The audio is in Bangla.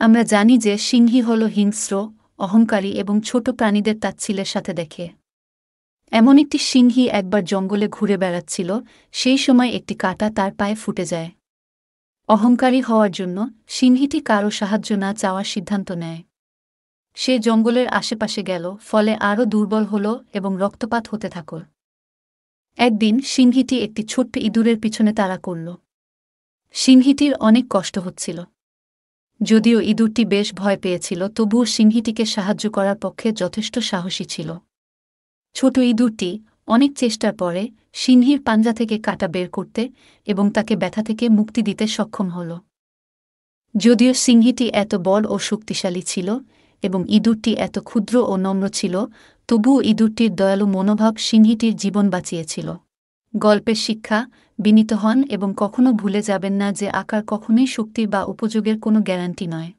আমরা জানি যে সিংহী হল হিংস্র, অহংকারী এবং ছোট প্রাণীদের তাচ্ছিল্যের সাথে দেখে। এমন একটি সিংহী একবার জঙ্গলে ঘুরে বেড়াচ্ছিল, সেই সময় একটি কাঁটা তার পায়ে ফুটে যায়। অহংকারী হওয়ার জন্য সিংহীটি কারও সাহায্য না চাওয়ার সিদ্ধান্ত নেয়। সে জঙ্গলের আশেপাশে গেল, ফলে আরও দুর্বল হল এবং রক্তপাত হতে থাকল। একদিন সিংহীটি একটি ছোট্ট ইঁদুরের পিছনে তাড়া করল। সিংহীটির অনেক কষ্ট হচ্ছিল। যদিও ইঁদুরটি বেশ ভয় পেয়েছিল, তবুও সিংহীটিকে সাহায্য করার পক্ষে যথেষ্ট সাহসী ছিল। ছোট ইঁদুরটি অনেক চেষ্টার পরে সিংহীর পাঞ্জা থেকে কাঁটা বের করতে এবং তাকে ব্যথা থেকে মুক্তি দিতে সক্ষম হল। যদিও সিংহীটি এত বড় ও শক্তিশালী ছিল এবং ইঁদুরটি এত ক্ষুদ্র ও নম্র ছিল, তবুও ইঁদুরটির দয়ালু মনোভাব সিংহীটির জীবন বাঁচিয়েছিল। গল্পের শিক্ষা: বিনীত হন এবং কখনো ভুলে যাবেন না যে আকার কখনোই শক্তির বা উপযোগের কোনো গ্যারান্টি নয়।